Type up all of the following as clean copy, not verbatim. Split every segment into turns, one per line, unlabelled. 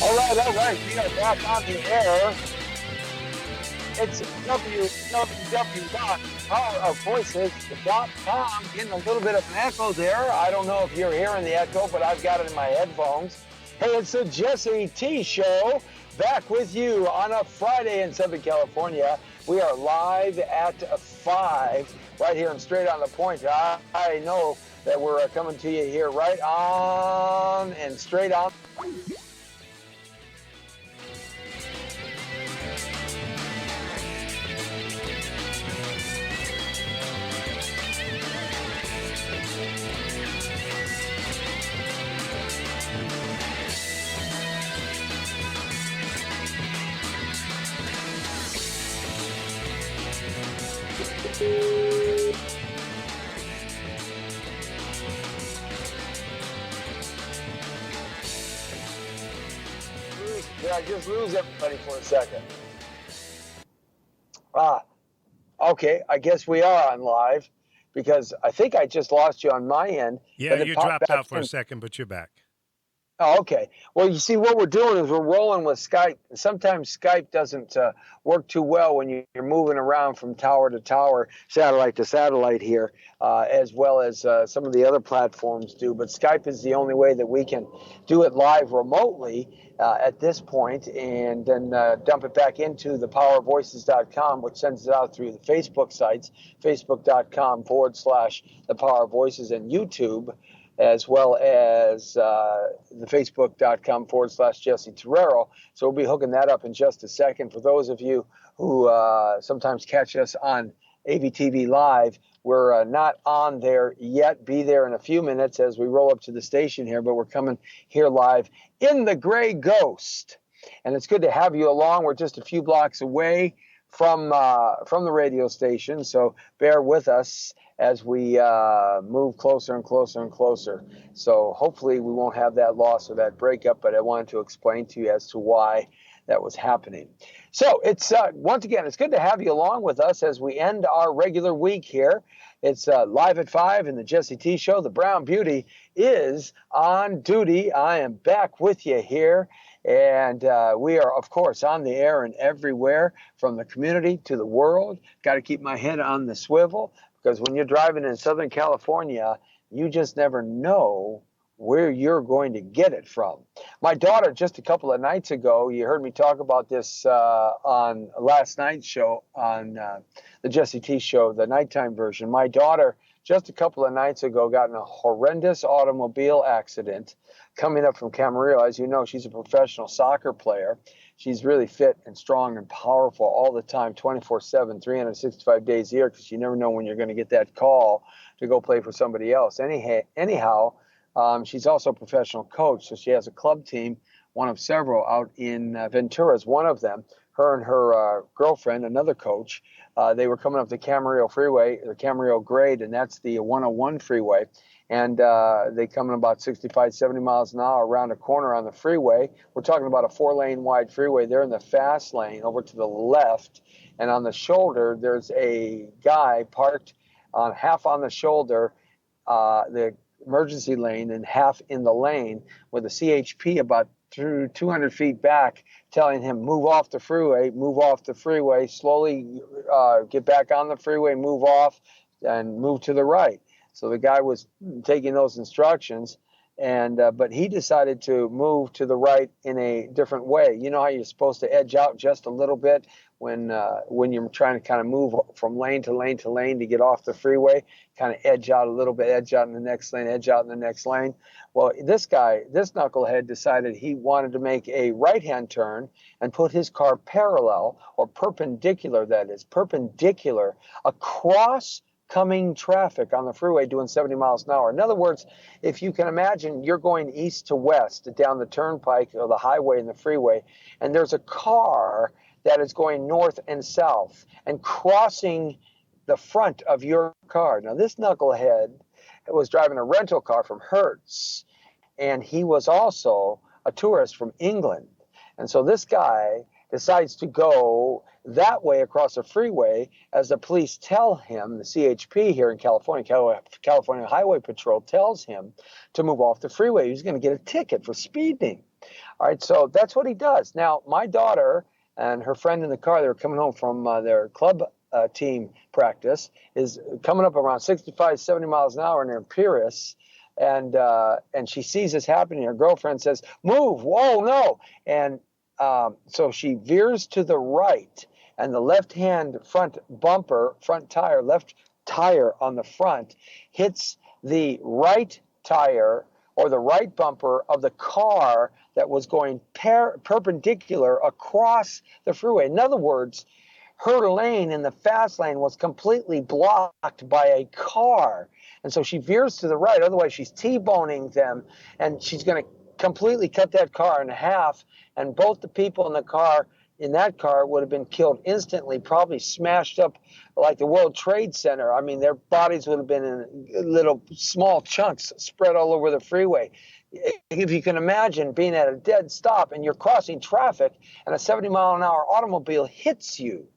All right. We are back on the air. It's www.powerofvoices.com. Getting a little bit of an echo there. I don't know if you're hearing the echo, but I've got it in my headphones. Hey, it's the Jesse T Show. Back with you on a Friday in Southern California. We are live at 5 right here and straight on the point. I know that we're coming to you here right on and straight on. Did I just lose everybody for a second? Ah, okay. I guess we are on live because I think I just lost you on my end.
Yeah,
But it
you
popped
dropped
back
out for
in.
a second, but you're back.
Oh, okay. Well, you see, what we're doing is we're rolling with Skype. Sometimes Skype doesn't work too well when you're moving around from tower to tower, satellite to satellite here, as well as some of the other platforms do. But Skype is the only way that we can do it live remotely at this point, and then dump it back into the powervoices.com, which sends it out through the Facebook sites, facebook.com/the Power Voices, and YouTube, as well as the facebook.com/Jesse Terrero. So we'll be hooking that up in just a second. For those of you who sometimes catch us on AVTV Live, we're not on there yet. Be there in a few minutes as we roll up to the station here, but we're coming here live in the Gray Ghost. And it's good to have you along. We're just a few blocks away from the radio station, so bear with us as we move closer and closer and closer. So hopefully we won't have that loss or that breakup, but I wanted to explain to you as to why that was happening. So it's once again, it's good to have you along with us as we end our regular week here. It's live at 5 in the Jesse T Show. The Brown Beauty is on duty. I am back with you here. And we are, of course, on the air and everywhere from the community to the world. Got to keep my head on the swivel because when you're driving in Southern California, you just never know where you're going to get it from. My daughter, just a couple of nights ago, you heard me talk about this on last night's show on the Jesse T Show, the nighttime version. My daughter, just a couple of nights ago, got in a horrendous automobile accident coming up from Camarillo. As you know, she's a professional soccer player. She's really fit and strong and powerful all the time, 24/7, 365 days a year, because you never know when you're going to get that call to go play for somebody else. Anyhow, she's also a professional coach, so she has a club team, one of several out in Ventura is one of them. Her and her girlfriend, another coach, they were coming up the Camarillo freeway, the Camarillo grade, and that's the 101 freeway. And they come in about 65, 70 miles an hour around a corner on the freeway. We're talking about a 4-lane wide freeway. They're in the fast lane over to the left. And on the shoulder, there's a guy parked on half on the shoulder, the emergency lane, and half in the lane with a CHP about 200 feet back telling him, move off the freeway, slowly get back on the freeway, move off, and move to the right. So the guy was taking those instructions, and but he decided to move to the right in a different way. You know how you're supposed to edge out just a little bit when you're trying to kind of move from lane to lane to lane to get off the freeway, kind of edge out a little bit, edge out in the next lane, edge out in the next lane. Well, this knucklehead decided he wanted to make a right-hand turn and put his car parallel, or perpendicular, that is, perpendicular across coming traffic on the freeway doing 70 miles an hour. In other words, if you can imagine, you're going east to west down the turnpike or the highway and the freeway, and there's a car that is going north and south and crossing the front of your car. Now, this knucklehead was driving a rental car from Hertz, and he was also a tourist from England. And so this guy decides to go that way across the freeway as the police tell him, the CHP here in California, California Highway Patrol tells him to move off the freeway. He's going to get a ticket for speeding. All right, so that's what he does. Now, my daughter and her friend in the car, they were coming home from their club team practice, is coming up around 65, 70 miles an hour near Pierce. And she sees this happening. Her girlfriend says, "Move, whoa, no." And so she veers to the right, and the left-hand front bumper, front tire, left tire on the front hits the right tire or the right bumper of the car that was going perpendicular across the freeway. In other words, her lane in the fast lane was completely blocked by a car. And so she veers to the right. Otherwise, she's T-boning them, and she's going to completely cut that car in half. And both the people in that car would have been killed instantly, probably smashed up like the World Trade Center. I mean, their bodies would have been in little small chunks spread all over the freeway. If you can imagine being at a dead stop and you're crossing traffic and a 70-mile-an-hour automobile hits you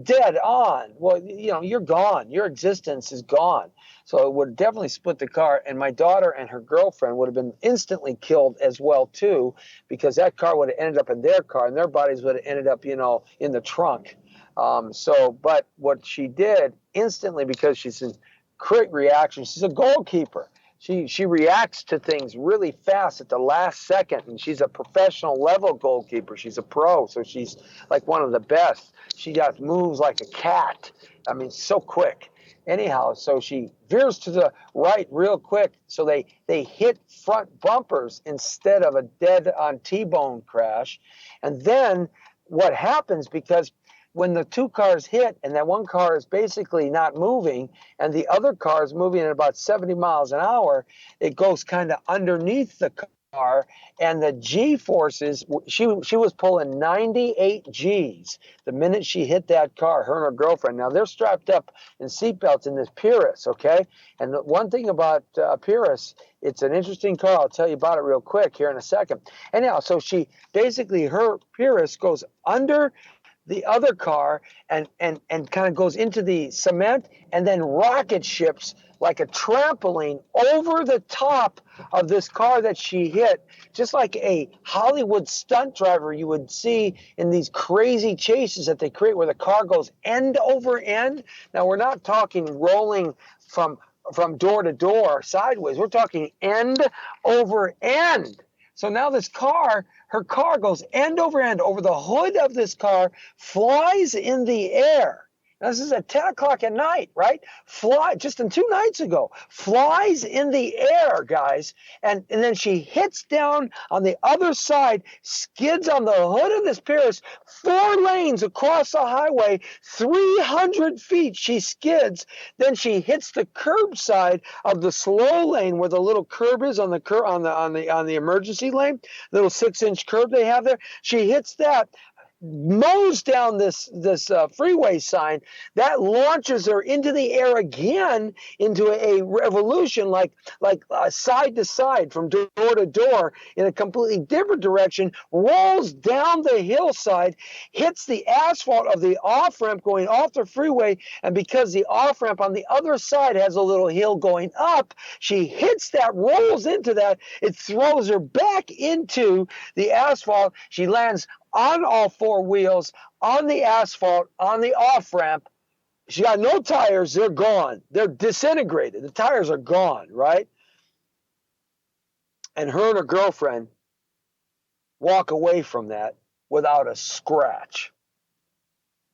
dead on, well, you're gone. Your existence is gone. So it would definitely split the car, and my daughter and her girlfriend would have been instantly killed as well too, because that car would have ended up in their car and their bodies would have ended up in the trunk. But what she did instantly, because she's in quick reaction, she's a goalkeeper. She reacts to things really fast at the last second, and she's a professional level goalkeeper. She's a pro, so she's like one of the best. She just moves like a cat. I mean, so quick. Anyhow, so she veers to the right real quick, so they hit front bumpers instead of a dead-on T-bone crash. And then what happens, because when the two cars hit and that one car is basically not moving and the other car is moving at about 70 miles an hour, it goes kind of underneath the car, and the G forces, she was pulling 98 Gs the minute she hit that car, her and her girlfriend. Now, they're strapped up in seatbelts in this Pierce, okay? And the one thing about Pierce, it's an interesting car. I'll tell you about it real quick here in a second. Anyhow, so her Pierce goes under the other car and kind of goes into the cement and then rocket ships like a trampoline over the top of this car that she hit, just like a Hollywood stunt driver you would see in these crazy chases that they create where the car goes end over end. Now, we're not talking rolling from door to door sideways. We're talking end over end. So now her car goes end over the hood of this car, flies in the air. Now, this is at 10 o'clock at night, right? Just 2 nights ago, flies in the air, guys. And then she hits down on the other side, skids on the hood of this Pierce, 4 lanes across the highway, 300 feet she skids. Then she hits the curb side of the slow lane where the little curb is on the emergency lane, little 6-inch curb they have there. She hits that, mows down this freeway sign that launches her into the air again into a revolution, like side to side, from door to door in a completely different direction, rolls down the hillside, hits the asphalt of the off ramp going off the freeway, and because the off ramp on the other side has a little hill going up, she hits that, rolls into that, it throws her back into the asphalt. She lands on all 4 wheels, on the asphalt, on the off-ramp. She got no tires. They're gone. They're disintegrated. The tires are gone, right? And her and her girlfriend walk away from that without a scratch,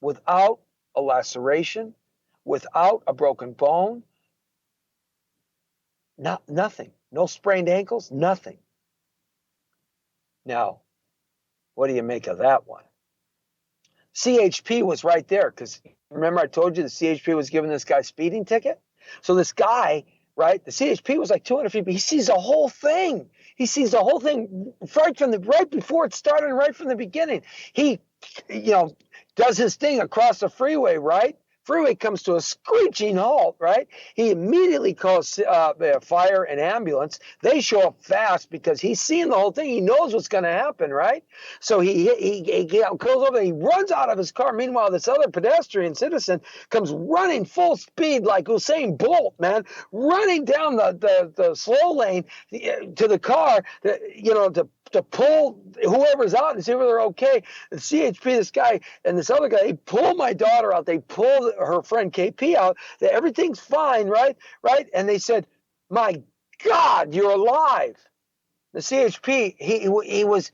without a laceration, without a broken bone, nothing. No sprained ankles, nothing. Now, what do you make of that one? CHP was right there, because remember I told you the CHP was giving this guy a speeding ticket? So this guy, right, the CHP was like 200 feet, but he sees the whole thing. He sees the whole thing right before it started, right from the beginning. He, does his thing across the freeway, right? Freeway comes to a screeching halt, right? He immediately calls fire and ambulance. They show up fast because he's seeing the whole thing. He knows what's going to happen, right? So he goes over and he runs out of his car. Meanwhile, this other pedestrian citizen comes running full speed like Usain Bolt, man, running down the slow lane to the car, to pull whoever's out and see whether they're okay. The CHP, this guy and this other guy, they pull my daughter out. They pull her friend KP out. Everything's fine, right? Right? And they said, "My God, you're alive." The CHP, he was,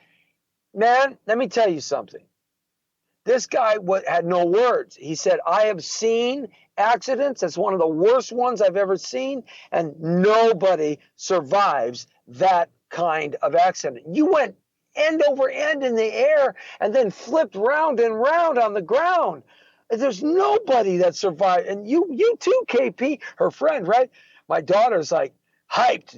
man, let me tell you something. This guy had no words. He said, "I have seen accidents. That's one of the worst ones I've ever seen, and nobody survives that kind of accident. You went end over end in the air and then flipped round and round on the ground. There's nobody that survived." And you too, KP, her friend, right? My daughter's like hyped,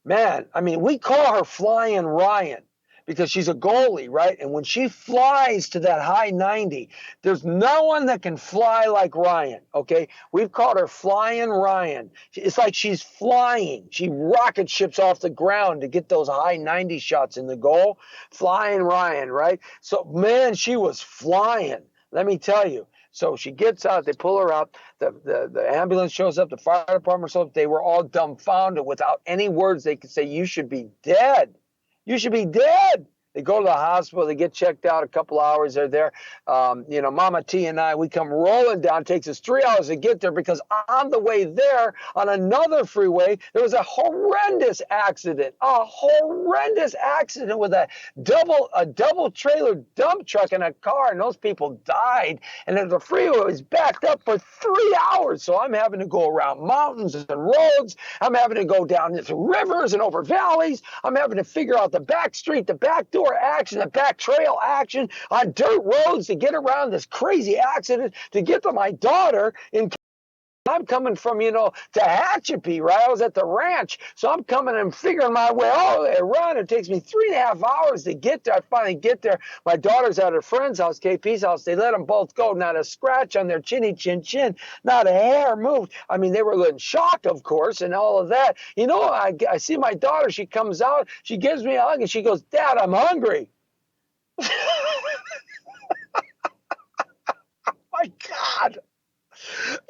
man. I mean, we call her Flying Ryan because she's a goalie, right? And when she flies to that high 90, there's no one that can fly like Ryan, okay? We've called her Flying Ryan. It's like she's flying. She rocket ships off the ground to get those high 90 shots in the goal. Flying Ryan, right? So, man, she was flying, let me tell you. So she gets out, they pull her out, the ambulance shows up, the fire department shows up. They were all dumbfounded without any words. They could say, "You should be dead. You should be dead." They go to the hospital. They get checked out. A couple hours, they're there. Mama T and I, we come rolling down. It takes us 3 hours to get there because on the way there, on another freeway, there was a horrendous accident. A horrendous accident with a double trailer dump truck and a car, and those people died. And then the freeway was backed up for 3 hours. So I'm having to go around mountains and roads. I'm having to go down through rivers and over valleys. I'm having to figure out the back street, the back door action, the back trail action on dirt roads to get around this crazy accident to get to my daughter in. I'm coming from, Tehachapi, right? I was at the ranch. So I'm coming and figuring my way all the way around. It takes me 3.5 hours to get there. I finally get there. My daughter's at her friend's house, KP's house. They let them both go. Not a scratch on their chinny chin chin. Not a hair moved. I mean, they were in shock, of course, and all of that. I see my daughter. She comes out. She gives me a hug, and she goes, "Dad, I'm hungry." My God.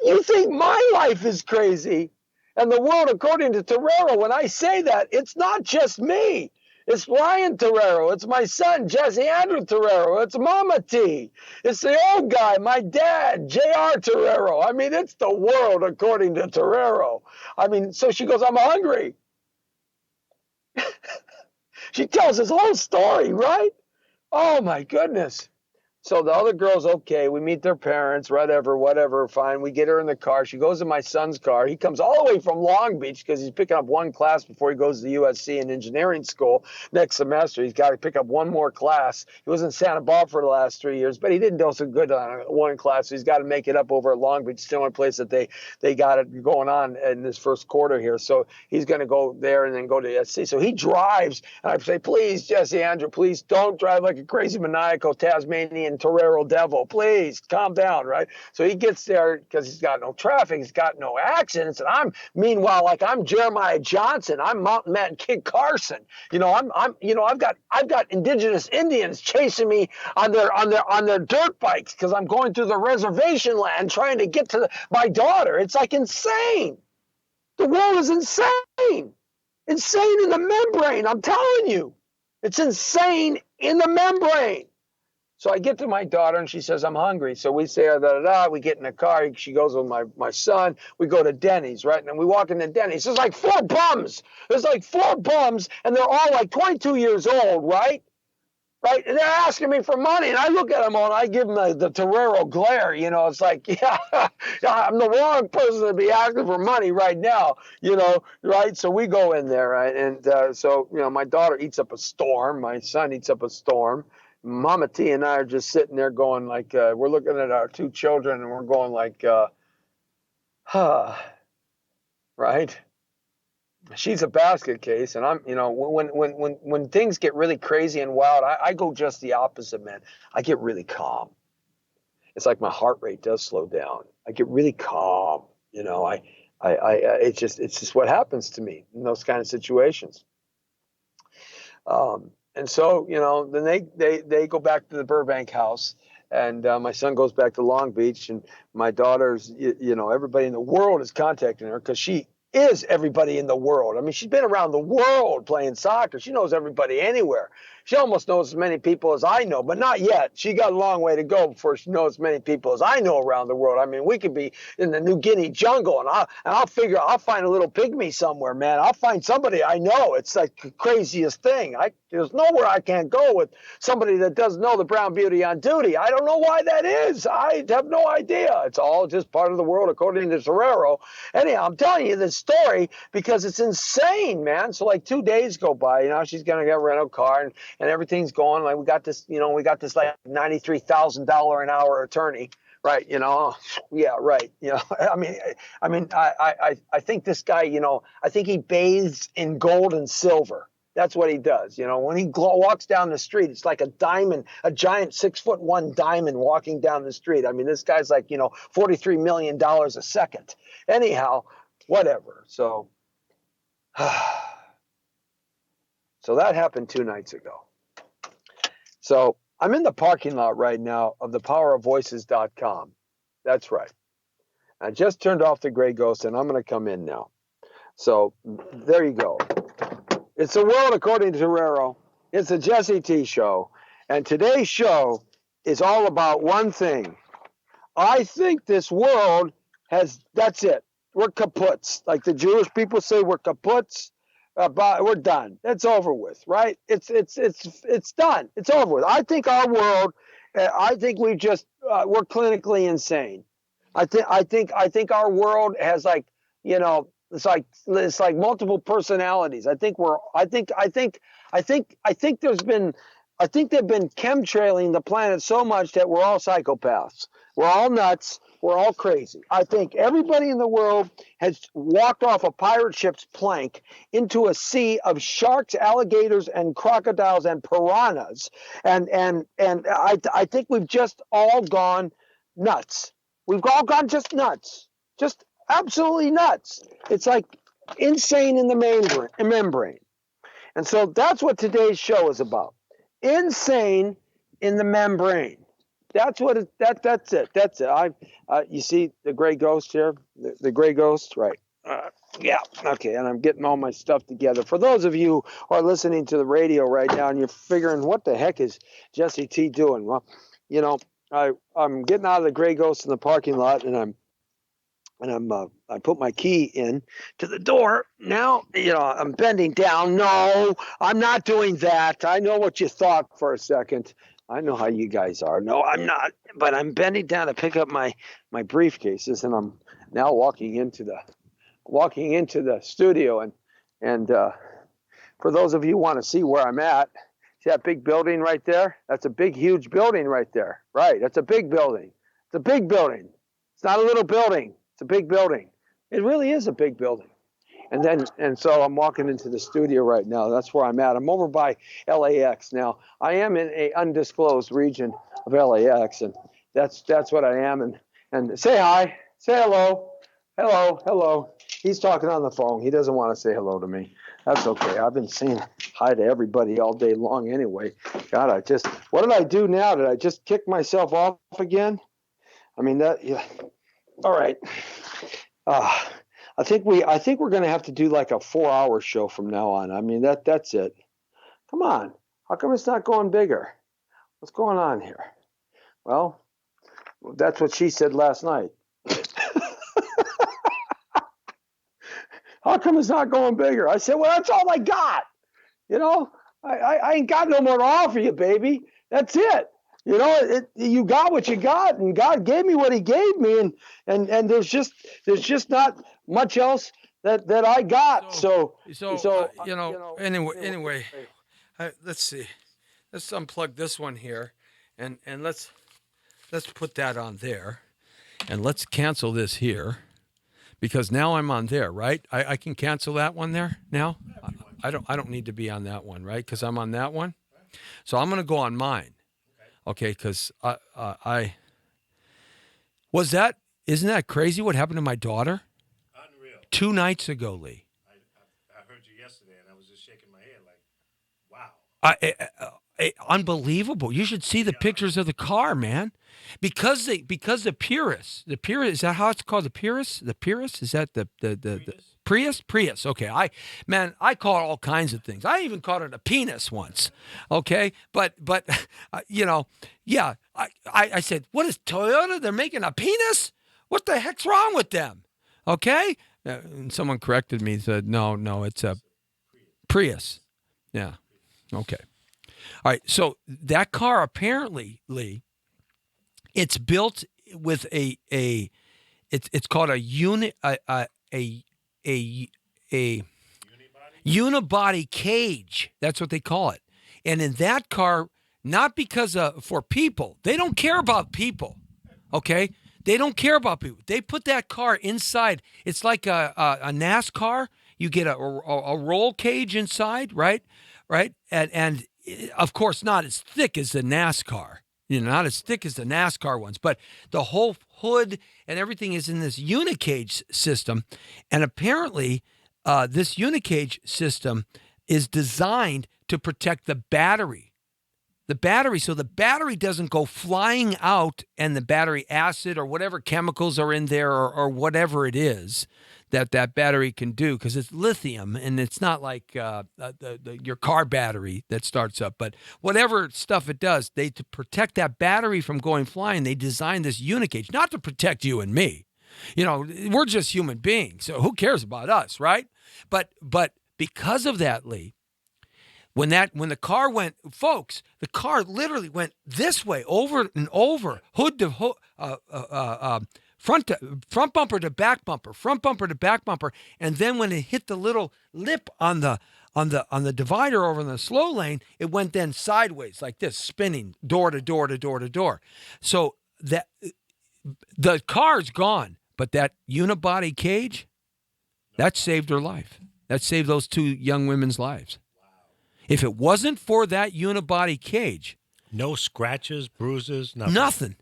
You think my life is crazy and the world according to Torero. When I say that, it's not just me. It's Ryan Torero. It's my son, Jesse Andrew Torero. It's Mama T. It's the old guy, my dad, JR Torero. I mean, it's the world according to Torero. I mean, so she goes, "I'm hungry." She tells his whole story, right? Oh, my goodness. So the other girl's okay. We meet their parents, whatever, fine. We get her in the car. She goes in my son's car. He comes all the way from Long Beach because he's picking up one class before he goes to the USC in engineering school next semester. He's got to pick up one more class. He was in Santa Barbara for the last 3 years, but he didn't do so good on one class. So he's got to make it up over at Long Beach. It's the only place that they got it going on in this first quarter here. So he's going to go there and then go to the USC. So he drives, and I say, "Please, Jesse Andrew, please don't drive like a crazy maniacal Tasmanian Torero devil. Please calm down," right? So he gets there because he's got no traffic, he's got no accidents, and meanwhile, like I'm Jeremiah Johnson, I'm Mountain Man Kid Carson. I've got indigenous Indians chasing me on their dirt bikes because I'm going through the reservation land trying to get to my daughter. It's like insane. The world is insane. Insane in the membrane. I'm telling you, it's insane in the membrane. So I get to my daughter and she says, "I'm hungry." So we say, we get in the car. She goes with my son. We go to Denny's, right? And we walk into Denny's. There's like four bums. There's like four bums, and they're all like 22 years old, right? Right? And they're asking me for money. And I look at them all and I give them the Torero glare. It's like, yeah, I'm the wrong person to be asking for money right now, right? So we go in there, right? And so my daughter eats up a storm. My son eats up a storm. Mama T and I are just sitting there going like, we're looking at our two children and we're going like, right? She's a basket case, and I'm, when things get really crazy and wild, I go just the opposite, man. I get really calm. it's like my heart rate does slow down. I get really calm. It's just what happens to me in those kind of situations. And so, then they go back to the Burbank house, and my son goes back to Long Beach, and my daughter's, everybody in the world is contacting her because she is everybody in the world. I mean, she's been around the world playing soccer. She knows everybody anywhere. She almost knows as many people as I know, but not yet. She got a long way to go before she knows as many people as I know around the world. I mean, we could be in the New Guinea jungle, and I'll find a little pygmy somewhere, man. I'll find somebody I know. It's like the craziest thing. There's nowhere I can't go with somebody that doesn't know the brown beauty on duty. I don't know why that is. I have no idea. It's all just part of the world, according to Ferrero. Anyhow, I'm telling you this story because it's insane, man. So like 2 days go by, she's gonna get a rental car, and everything's going like we got this like $93,000 an hour attorney, right? Yeah, right. I think this guy, I think he bathes in gold and silver. That's what he does. When he walks down the street, it's like a diamond, a giant 6'1" diamond walking down the street. I mean, this guy's like, $43 million a second. Anyhow, whatever. So, so that happened 2 nights ago. So I'm in the parking lot right now of thepowerofvoices.com. That's right. I just turned off the Gray Ghost, and I'm going to come in now. So there you go. It's the world according to Herrero. It's the Jesse T Show. And today's show is all about one thing. I think this world that's it. We're kaputs. Like the Jewish people say, we're kaputs. We're done. It's over with, right? It's done. It's over with. I think our world, I think we're clinically insane. I think our world has it's like multiple personalities. I think they've been chemtrailing the planet so much that we're all psychopaths. We're all nuts. We're all crazy. I think everybody in the world has walked off a pirate ship's plank into a sea of sharks, alligators, and crocodiles and piranhas. And I think we've just all gone nuts. We've all gone just nuts. Just absolutely nuts. It's like insane in the membrane. And so that's what today's show is about. Insane in the membrane. That's what that's it. That's it. You see the Gray Ghost here? The Gray Ghost, right? Yeah. Okay. And I'm getting all my stuff together. For those of you who are listening to the radio right now and you're figuring, what the heck is Jesse T doing? Well, I'm getting out of the Gray Ghost in the parking lot, and I put my key in to the door. Now, I'm bending down. No, I'm not doing that. I know what you thought for a second. I know how you guys are. No, I'm not. But I'm bending down to pick up my briefcases, and I'm now walking into the studio. And for those of you who want to see where I'm at, see that big building right there? That's a big, huge building right there. Right. That's a big building. It's a big building. It's not a little building. It's a big building. It really is a big building. And so I'm walking into the studio right now. That's where I'm at. I'm over by LAX. Now, I am in a undisclosed region of LAX, and that's what I am. And say hi. Say hello. Hello. He's talking on the phone. He doesn't want to say hello to me. That's okay. I've been saying hi to everybody all day long anyway. God, what did I do now? Did I just kick myself off again? I mean, yeah. All right. I think we're going to have to do like a 4-hour show from now on. I mean, that's it. Come on. How come it's not going bigger? What's going on here? Well, that's what she said last night. How come it's not going bigger? I said, well, that's all I got. I ain't got no more to offer you, baby. That's it. You got what you got, and God gave me what He gave me, and there's just not much else that I got.
Anyway, let's see. Let's unplug this one here, and let's put that on there, and let's cancel this here, because now I'm on there, right? I can cancel that one there now. I don't need to be on that one, right? Because I'm on that one. So I'm going to go on mine. Okay, because Isn't that crazy what happened to my daughter?
Unreal.
2 nights ago, Lee.
I heard you yesterday, and I was just shaking my head like, wow.
Unbelievable. You should see the pictures of the car, man. Because the Purus, is that how it's called? The Purus? Is that the Prius? Okay. I call it all kinds of things. I even called it a penis once. Okay. But yeah. I said, what is Toyota? They're making a penis? What the heck's wrong with them? Okay. And someone corrected me and said, no, it's a Prius. Yeah. Okay. All right. So that car apparently, Lee, it's built with it's called a unibody cage. That's what they call it. And in that car, not because for people, they don't care about people. Okay. They don't care about people. They put that car inside. It's like a NASCAR. You get a roll cage inside, right? Right. And of course, not as thick as the NASCAR. Not as thick as the NASCAR ones, but the whole hood and everything is in this unicage system. And apparently, this unicage system is designed to protect the battery. So the battery doesn't go flying out, and the battery acid or whatever chemicals are in there or whatever it is that battery can do, because it's lithium and it's not like your car battery that starts up. But whatever stuff it does, to protect that battery from going flying, they designed this unicage, not to protect you and me. We're just human beings, so who cares about us, right? But because of that, Lee, when the car went, folks, the car literally went this way, over and over, hood to hood, front bumper to back bumper, and then when it hit the little lip on the divider over in the slow lane, it went then sideways like this, spinning door to door to door to door. So that the car's gone, but that unibody cage, that saved her life. That saved those 2 young women's lives. If it wasn't for that unibody cage,
no scratches, bruises, nothing.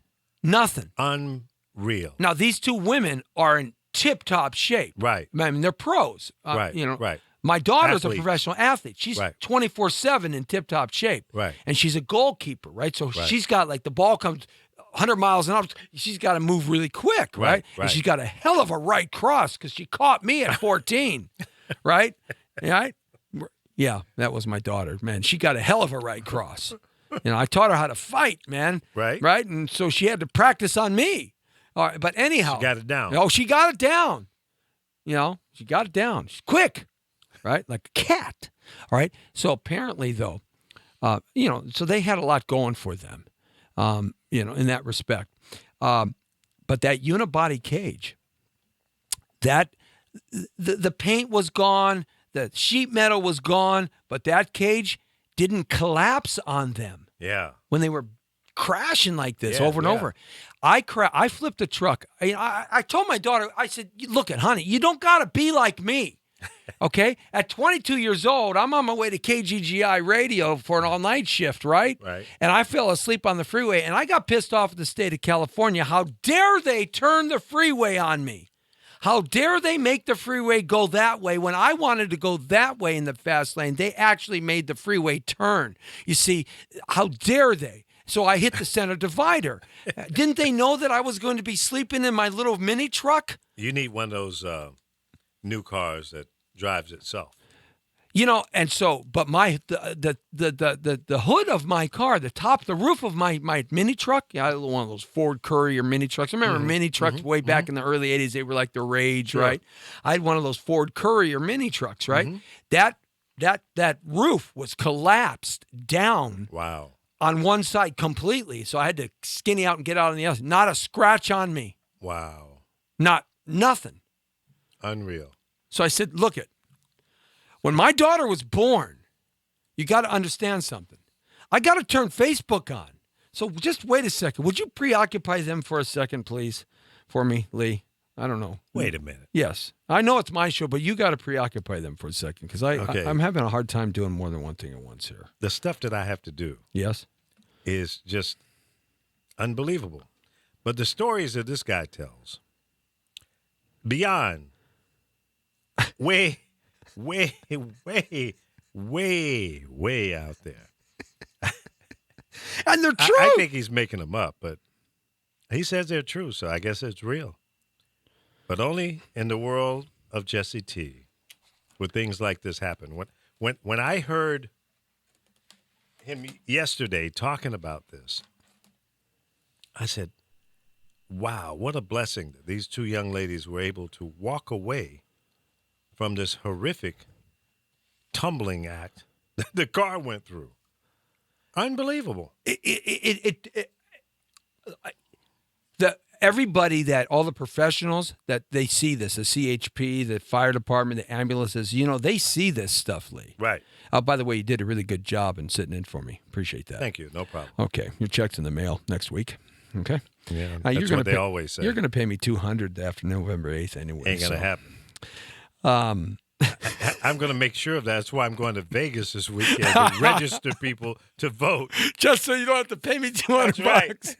Nothing.
Unreal.
Now, these 2 women are in tip-top shape.
Right.
I mean, they're pros.
Right. Right.
My daughter's
Athlete.
a professional athlete. She's 24/7 in tip-top shape.
Right.
And she's a goalkeeper, right? So she's got, like, the ball comes 100 miles an hour. She's got to move really quick, right? And she's got a hell of a right cross because she caught me at 14, right? Right? Yeah, that was my daughter, man. She got a hell of a right cross. I taught her how to fight, man.
Right.
Right? And so she had to practice on me. All right, but anyhow.
She got it down.
Oh, she got it down. She got it down. She's quick, right? Like a cat. All right. So apparently, though, so they had a lot going for them, in that respect. But that unibody cage, the paint was gone. The sheet metal was gone, but that cage didn't collapse on them.
Yeah.
When they were crashing like this over and over. I flipped a truck. I told my daughter, I said, look, honey, you don't got to be like me. Okay? At 22 years old, I'm on my way to KGGI radio for an all-night shift, right?
Right.
And I fell asleep on the freeway, and I got pissed off at the state of California. How dare they turn the freeway on me? How dare they make the freeway go that way when I wanted to go that way in the fast lane? They actually made the freeway turn. You see, how dare they? So I hit the center divider. Didn't they know that I was going to be sleeping in my little mini truck?
You need one of those new cars that drives itself.
And so, but the hood of my car, the roof of my mini truck, I had one of those Ford Courier mini trucks. I remember mini trucks way back in the early 80s. They were like the rage, right? I had one of those Ford Courier mini trucks, right? That roof was collapsed down.
Wow.
On one side completely. So I had to skinny out and get out on the other. Not a scratch on me.
Wow.
Nothing.
Unreal.
So I said, look it. When my daughter was born, you got to understand something. I got to turn Facebook on. So just wait a second. Would you preoccupy them for a second, please, for me, Lee? I don't know.
Wait a minute.
Yes. I know it's my show, but you got to preoccupy them for a second because I'm having a hard time doing more than one thing at once here.
The stuff that I have to do
Yes.
is just unbelievable. But the stories that this guy tells, beyond, way, way, way, way out there.
And they're true.
I think he's making them up, but he says they're true, so I guess it's real. But only in the world of Jesse T would things like this happen. When I heard him yesterday talking about this, I said, wow, what a blessing that these two young ladies were able to walk away from this horrific tumbling act that the car went through. Unbelievable.
Everybody all the professionals that they see this, the CHP, the fire department, the ambulances, they see this stuff, Lee.
Right.
By the way, you did a really good job in sitting in for me. Appreciate that.
Thank you. No problem.
Okay. Your check's in the mail next week. Okay.
Yeah, that's what they always say.
You're going to pay me $200 after November 8th anyway.
Ain't going to happen. I'm going to make sure of that. That's why I'm going to Vegas this weekend to register people to vote.
Just so you don't have to pay me $200.
That's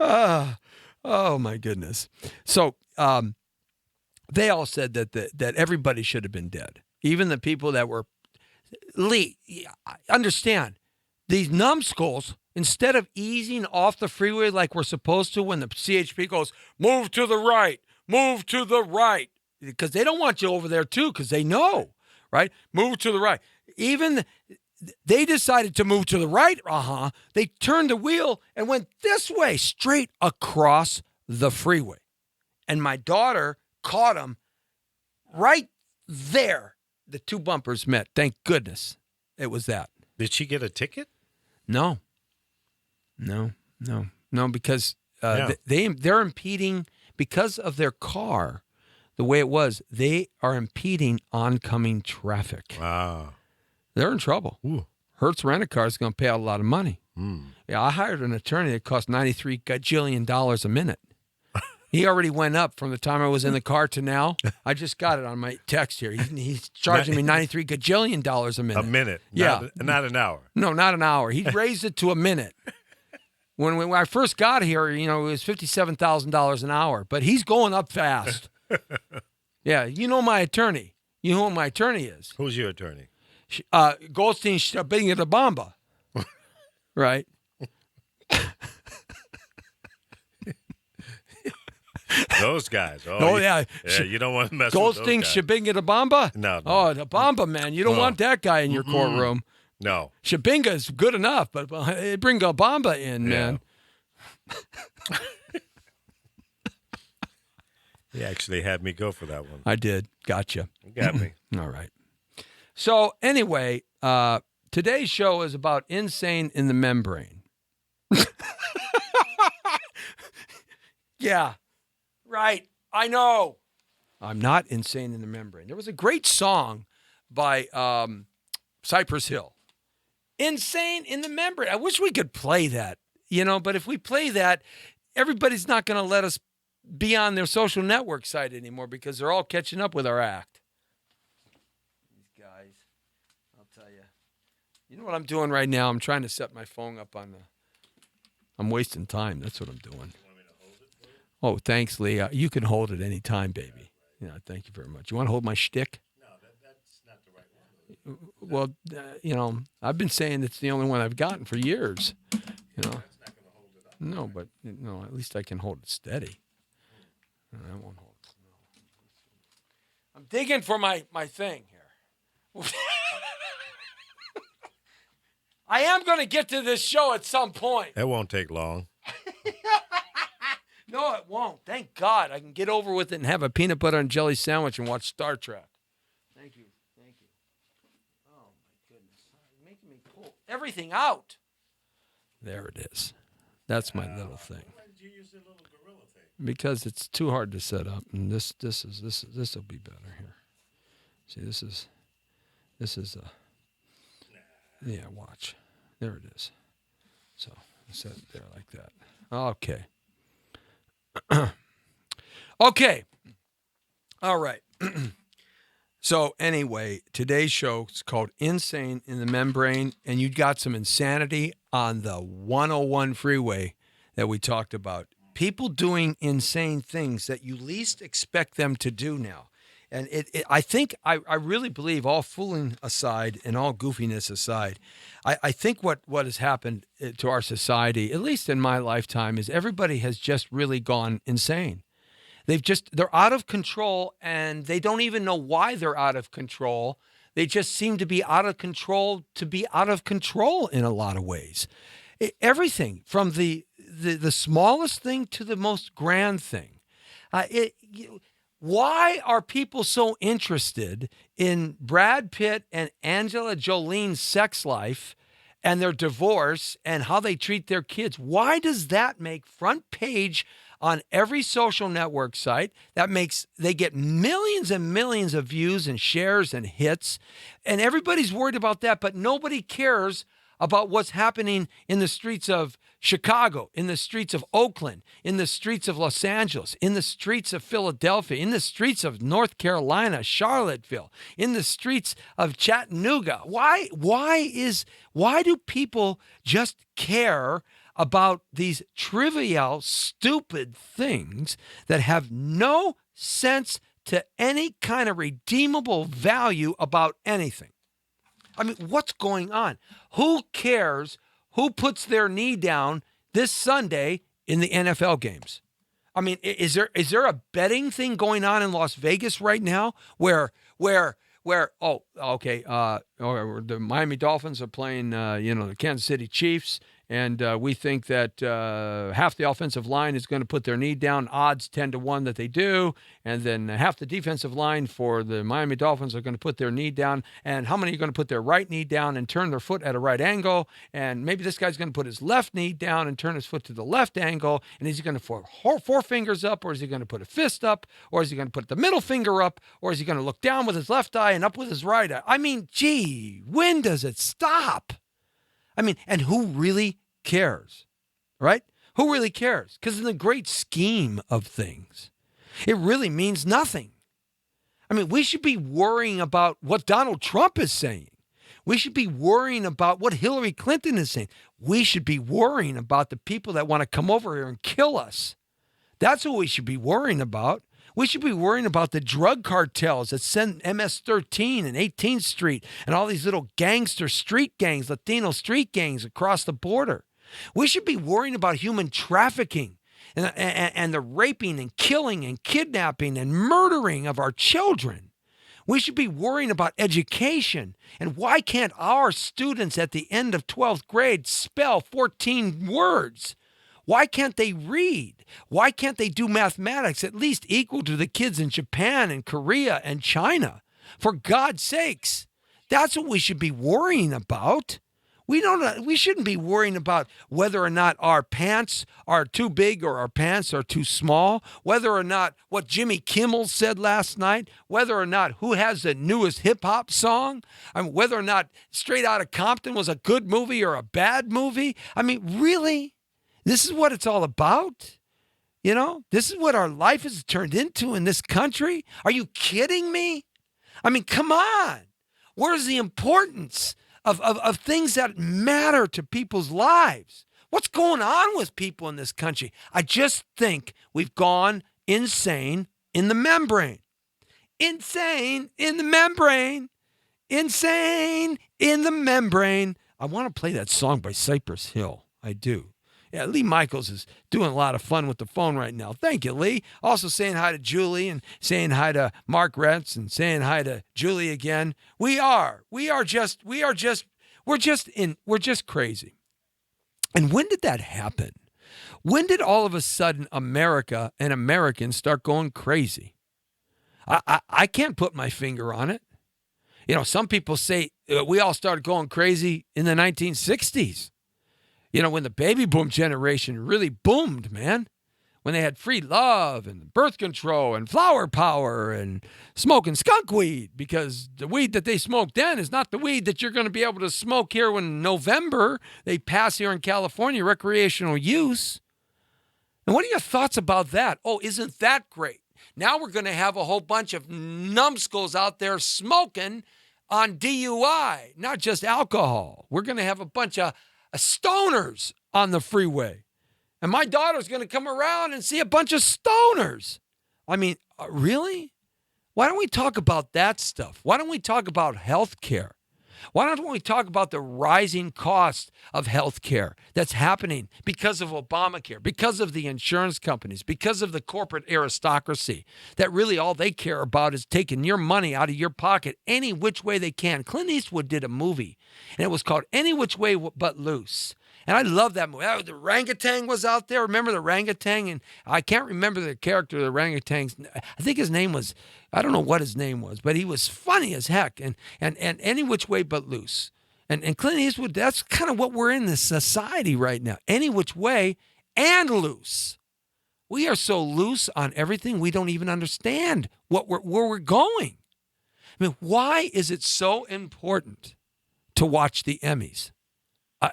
right.
Oh my goodness. So they all said that everybody should have been dead. Even the people that were Lee, understand, these numbskulls, instead of easing off the freeway like we're supposed to when the CHP goes, move to the right, because they don't want you over there too, because they know, right? Move to the right. Even they decided to move to the right, they turned the wheel and went this way, straight across the freeway. And my daughter caught them right there. The two bumpers met. Thank goodness it was that.
Did she get a ticket?
No, because they're impeding, because of their car, the way it was, they are impeding oncoming traffic.
Wow.
They're in trouble.
Ooh.
Hertz Rent-A-Car is going to pay out a lot of money.
Mm.
Yeah, I hired an attorney that cost $93 gajillion a minute. He already went up from the time I was in the car to now. I just got it on my text here. He's charging me $93 gajillion a minute.
A minute.
Yeah.
Not an hour.
No, not an hour. He raised it to a minute. When I first got here, it was $57,000 an hour, but he's going up fast. Yeah, my attorney. You know who my attorney is?
Who's your attorney?
Goldstein Shabinga right?
Those guys.
Yeah.
You don't want to mess
Goldstein
with those guys.
Shabinga?
No.
Oh, the Bamba, man. You don't want that guy in your courtroom.
No.
Shabinga is good enough, but bring a Bamba in, man.
He actually had me go for that one.
I did. Gotcha.
You got me.
All right. So anyway, today's show is about insane in the membrane. Yeah. Right. I know. I'm not insane in the membrane. There was a great song by Cypress Hill. Insane in the membrane. I wish we could play that, but if we play that, everybody's not going to let us be on their social network site anymore because they're all catching up with our act. These guys, I'll tell you. You know what I'm doing right now? I'm trying to set my phone up on I'm wasting time. That's what I'm doing. Oh, thanks, Lee. You can hold it any time, baby. Yeah, thank you very much. You want to hold my shtick?
No, that's not the right one.
Well, I've been saying it's the only one I've gotten for years.
That's not going to hold it up.
No, but at least I can hold it steady. I won't hold it. No. I'm digging for my thing here. I am going to get to this show at some point.
That won't take long.
No, it won't. Thank God. I can get over with it and have a peanut butter and jelly sandwich and watch Star Trek. Thank you. Oh, my goodness. You're making me pull everything out. There it is. That's my little thing.
Why did you use the little gorilla thing?
Because it's too hard to set up, and this will be better here. See, this is yeah, watch. There it is. So set it there like that. Okay. Okay. All right. So anyway, today's show is called Insane in the Membrane, and you got some insanity on the 101 freeway that we talked about. People doing insane things that you least expect them to do now. And I really believe, all fooling aside and all goofiness aside, I think what has happened to our society, at least in my lifetime, is everybody has just really gone insane. They're out of control, and they don't even know why they're out of control. They just seem to be out of control to be out of control in a lot of ways. Everything from the smallest thing to the most grand thing. Why are people so interested in Brad Pitt and Angela Jolie's sex life and their divorce and how they treat their kids? Why does that make front page on every social network site? They get millions and millions of views and shares and hits, and everybody's worried about that, but nobody cares about what's happening in the streets of Chicago, in the streets of Oakland, in the streets of Los Angeles, in the streets of Philadelphia, in the streets of North Carolina, Charlottesville, in the streets of Chattanooga. Why do people just care about these trivial, stupid things that have no sense to any kind of redeemable value about anything? I mean, what's going on? Who cares who puts their knee down this Sunday in the NFL games? I mean, is there a betting thing going on in Las Vegas right now where the Miami Dolphins are playing the Kansas City Chiefs, and we think that half the offensive line is going to put their knee down, odds 10-1 that they do, and then half the defensive line for the Miami Dolphins are going to put their knee down, and how many are going to put their right knee down and turn their foot at a right angle, and maybe this guy's going to put his left knee down and turn his foot to the left angle, and is he going to put four fingers up, or is he going to put a fist up, or is he going to put the middle finger up, or is he going to look down with his left eye and up with his right eye? I mean, gee, when does it stop? I mean, and who really cares, right? Who really cares? Because in the great scheme of things, it really means nothing. I mean, we should be worrying about what Donald Trump is saying. We should be worrying about what Hillary Clinton is saying. We should be worrying about the people that want to come over here and kill us. That's what we should be worrying about. We should be worrying about the drug cartels that send MS-13 and 18th Street and all these little gangster street gangs, Latino street gangs across the border. We should be worrying about human trafficking and the raping and killing and kidnapping and murdering of our children. We should be worrying about education. And why can't our students at the end of 12th grade spell 14 words? Why can't they read? Why can't they do mathematics at least equal to the kids in Japan and Korea and China? For God's sakes, that's what we should be worrying about. We shouldn't be worrying about whether or not our pants are too big or our pants are too small, whether or not what Jimmy Kimmel said last night, whether or not who has the newest hip-hop song, I mean, whether or not Straight Outta Compton was a good movie or a bad movie. I mean, really? This is what it's all about? You know, this is what our life has turned into in this country? Are you kidding me? I mean, come on. Where's the importance of things that matter to people's lives? What's going on with people in this country? I just think we've gone insane in the membrane. Insane in the membrane. Insane in the membrane. I want to play that song by Cypress Hill. I do. Yeah, Lee Michaels is doing a lot of fun with the phone right now. Thank you, Lee. Also saying hi to Julie and saying hi to Mark Retz and saying hi to Julie again. We're just crazy. And when did that happen? When did all of a sudden America and Americans start going crazy? I can't put my finger on it. You know, some people say we all started going crazy in the 1960s. You know, when the baby boom generation really boomed, man. When they had free love and birth control and flower power and smoking skunk weed, because the weed that they smoked then is not the weed that you're going to be able to smoke here when November they pass here in California, recreational use. And what are your thoughts about that? Oh, isn't that great? Now we're going to have a whole bunch of numbskulls out there smoking on DUI, not just alcohol. We're going to have a bunch of stoners on the freeway. And my daughter's going to come around and see a bunch of stoners. I mean, really? Why don't we talk about that stuff? Why don't we talk about health care? Why don't we talk about the rising cost of health care that's happening because of Obamacare, because of the insurance companies, because of the corporate aristocracy, that really all they care about is taking your money out of your pocket any which way they can. Clint Eastwood did a movie, and it was called Any Which Way But Loose. And I love that movie. The orangutan was out there. Remember the orangutan? And I can't remember the character of the orangutan. I think his name was, I don't know what his name was, but he was funny as heck. And Any Which Way But Loose. And Clint Eastwood, that's kind of what we're in this society right now. Any which way and loose. We are so loose on everything we don't even understand where we're going. I mean, why is it so important to watch the Emmys?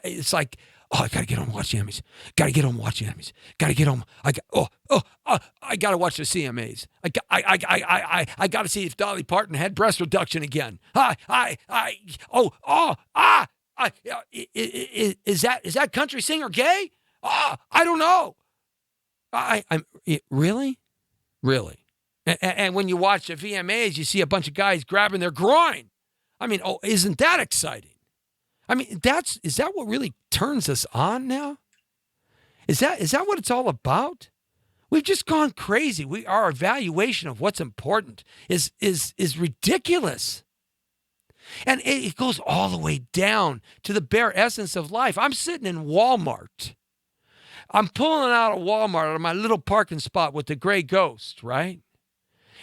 It's like, oh, I got to get home and watch the Emmys. Got to get home and watch the Emmys. Got to get home. I got to watch the CMAs. I got to see if Dolly Parton had breast reduction again. Is that country singer gay? I don't know. Really? And when you watch the VMAs, you see a bunch of guys grabbing their groin. I mean, isn't that exciting? I mean, is that what really turns us on now? Is that what it's all about? We've just gone crazy. Our evaluation of what's important is ridiculous. And it goes all the way down to the bare essence of life. I'm sitting in Walmart. I'm pulling out of Walmart out of my little parking spot with the gray ghost, right?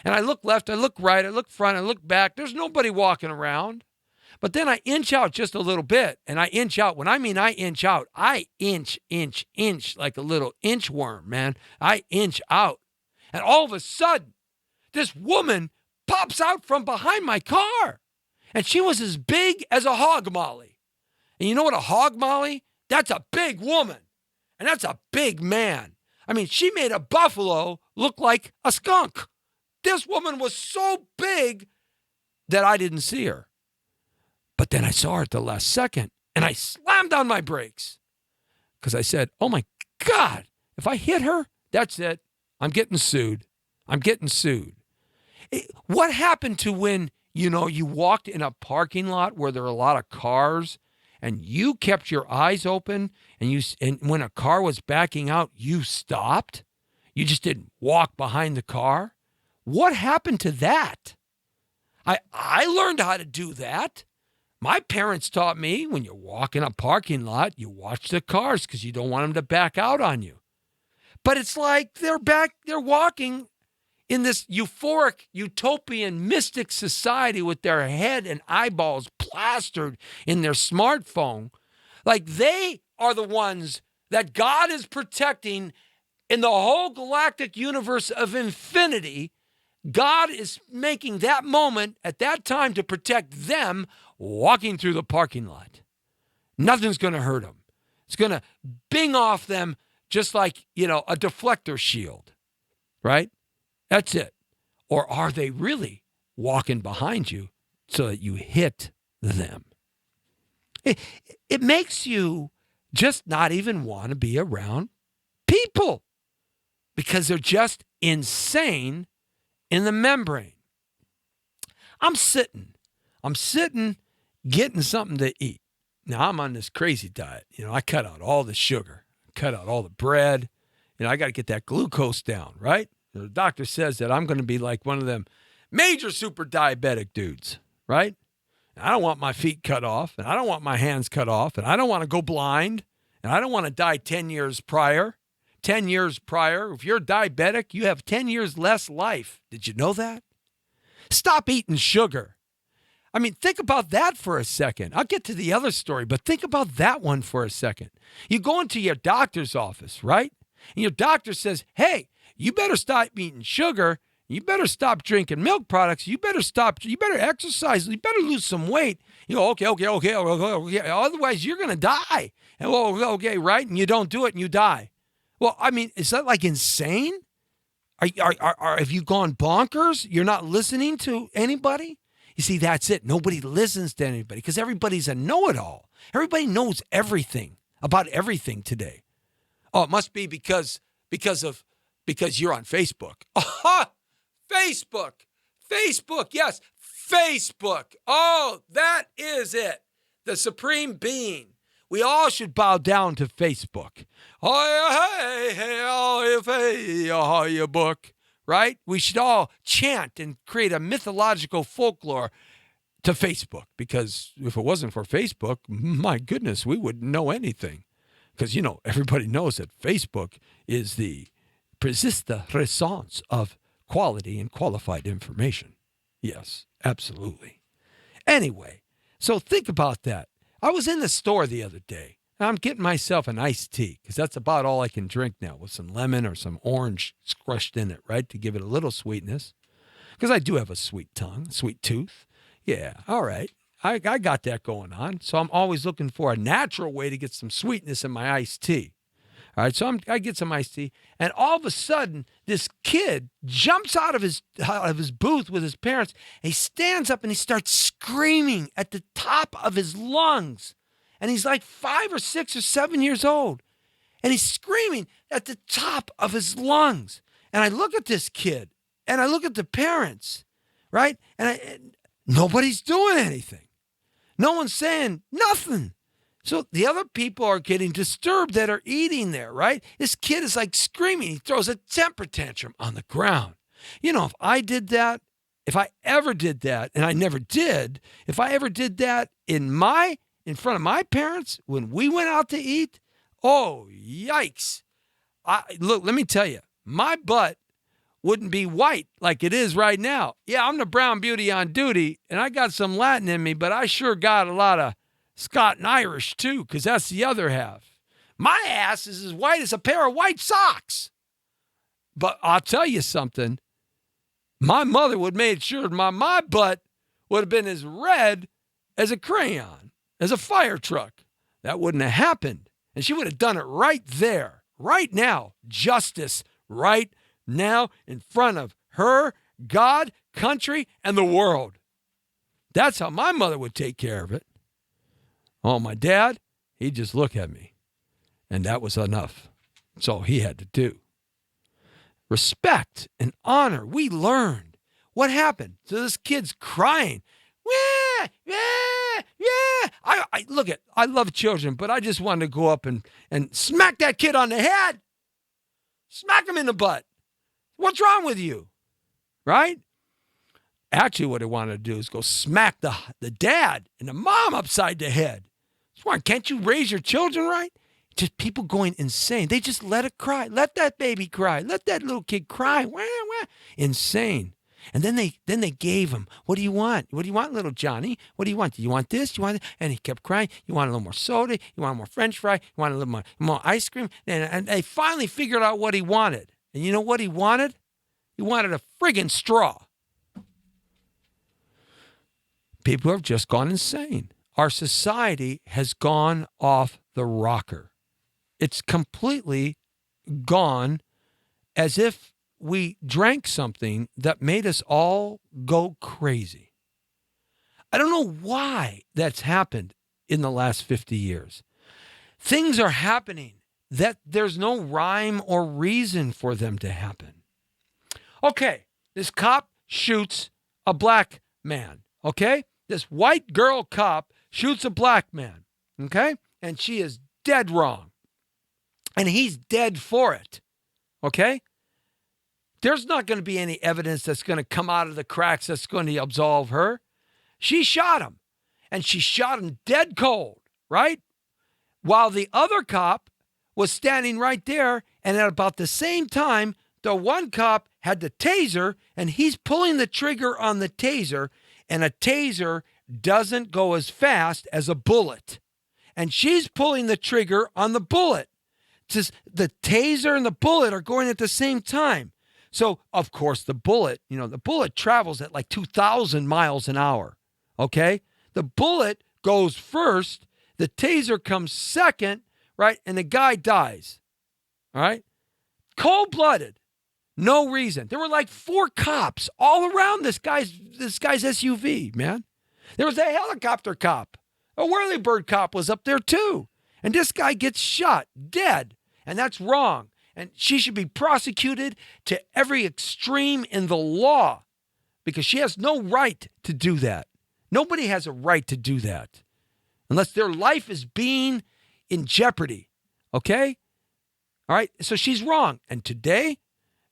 And I look left, I look right, I look front, I look back. There's nobody walking around. But then I inch out just a little bit, and I inch out. When I mean I inch out, I inch like a little inchworm, man. I inch out. And all of a sudden, this woman pops out from behind my car. And she was as big as a hog molly. And you know what a hog molly? That's a big woman. And that's a big man. I mean, she made a buffalo look like a skunk. This woman was so big that I didn't see her. But then I saw her at the last second, and I slammed on my brakes because I said, oh, my God, if I hit her, that's it. I'm getting sued. What happened to when, you walked in a parking lot where there were a lot of cars and you kept your eyes open and when a car was backing out, you stopped? You just didn't walk behind the car? What happened to that? I learned how to do that. My parents taught me when you walk in a parking lot, you watch the cars because you don't want them to back out on you. But it's like they're walking in this euphoric, utopian, mystic society with their head and eyeballs plastered in their smartphone. Like they are the ones that God is protecting in the whole galactic universe of infinity. God is making that moment at that time to protect them walking through the parking lot. Nothing's going to hurt them. It's going to bing off them just like, a deflector shield, right? That's it. Or are they really walking behind you so that you hit them? It makes you just not even want to be around people because they're just insane in the membrane. I'm sitting getting something to eat. Now, I'm on this crazy diet. I cut out all the sugar, cut out all the bread. I got to get that glucose down, right? The doctor says that I'm going to be like one of them major super diabetic dudes, right? I don't want my feet cut off, and I don't want my hands cut off, and I don't want to go blind, and I don't want to die 10 years prior. 10 years prior, if you're diabetic, you have 10 years less life. Did you know that? Stop eating sugar. I mean, think about that for a second. I'll get to the other story, but think about that one for a second. You go into your doctor's office, right? And your doctor says, hey, you better stop eating sugar. You better stop drinking milk products. You better exercise. You better lose some weight. Okay. Otherwise, you're going to die. And okay, right? And you don't do it and you die. Well, I mean, is that like insane? Have you gone bonkers? You're not listening to anybody? You see, that's it. Nobody listens to anybody because everybody's a know-it-all. Everybody knows everything about everything today. Oh, it must be because you're on Facebook. Aha! Facebook, yes, Facebook. Oh, that is it. The supreme being. We all should bow down to Facebook. Book, right? We should all chant and create a mythological folklore to Facebook, because if it wasn't for Facebook, my goodness, we wouldn't know anything. Because, everybody knows that Facebook is the persista response of quality and qualified information. Yes, absolutely. Anyway, so think about that. I was in the store the other day, and I'm getting myself an iced tea because that's about all I can drink now, with some lemon or some orange crushed in it, right, to give it a little sweetness. Because I do have a sweet tongue, sweet tooth. Yeah, all right. I got that going on. So I'm always looking for a natural way to get some sweetness in my iced tea. All right, so I get some iced tea, and all of a sudden, this kid jumps out of his booth with his parents, and he stands up and he starts screaming at the top of his lungs. And he's like 5 or 6 or 7 years old, and he's screaming at the top of his lungs. And I look at this kid, and I look at the parents, right? And nobody's doing anything. No one's saying nothing. So the other people are getting disturbed that are eating there, right? This kid is like screaming. He throws a temper tantrum on the ground. If I did that, if I ever did that, and I never did, if I ever did that in front of my parents when we went out to eat, oh, yikes. Look, let me tell you, my butt wouldn't be white like it is right now. Yeah, I'm the brown beauty on duty, and I got some Latin in me, but I sure got a lot of Scott and Irish too, because that's the other half. My ass is as white as a pair of white socks. But I'll tell you something. My mother would have made sure my butt would have been as red as a crayon, as a fire truck. That wouldn't have happened. And she would have done it right there, right now. Justice, right now, in front of her, God, country, and the world. That's how my mother would take care of it. Oh, my dad, he'd just look at me. And that was enough. That's all he had to do. Respect and honor. We learned. What happened? So this kid's crying. Yeah, yeah, yeah. I love children, but I just wanted to go up and smack that kid on the head. Smack him in the butt. What's wrong with you? Right? Actually, what I wanted to do is go smack the dad and the mom upside the head. Can't you raise your children right? Just people going insane. They just let it cry. Let that baby cry. Let that little kid cry. Wah, wah. Insane. And then they gave him, what do you want? What do you want, little Johnny? What do you want? Do you want this? Do you want that? And he kept crying. You want a little more soda? You want more French fry? You want a little more ice cream? And they finally figured out what he wanted. And you know what he wanted? He wanted a friggin' straw. People have just gone insane. Our society has gone off the rocker. It's completely gone as if we drank something that made us all go crazy. I don't know why that's happened in the last 50 years. Things are happening that there's no rhyme or reason for them to happen. Okay, this cop shoots a black man, okay? This white girl cop shoots a black man, okay? And she is dead wrong. And he's dead for it, okay? There's not going to be any evidence that's going to come out of the cracks that's going to absolve her. She shot him, and she shot him dead cold, right? While the other cop was standing right there, and at about the same time, the one cop had the taser, and he's pulling the trigger on the taser, and a taser doesn't go as fast as a bullet. And she's pulling the trigger on the bullet. Just the taser and the bullet are going at the same time. So, of course, the bullet travels at like 2,000 miles an hour, okay? The bullet goes first, the taser comes second, right? And the guy dies, all right? Cold-blooded. No reason. There were like 4 cops all around this guy's SUV, man. There was a helicopter cop. A whirlybird cop was up there too. And this guy gets shot, dead. And that's wrong. And she should be prosecuted to every extreme in the law because she has no right to do that. Nobody has a right to do that unless their life is being in jeopardy. Okay? All right? So she's wrong. And today,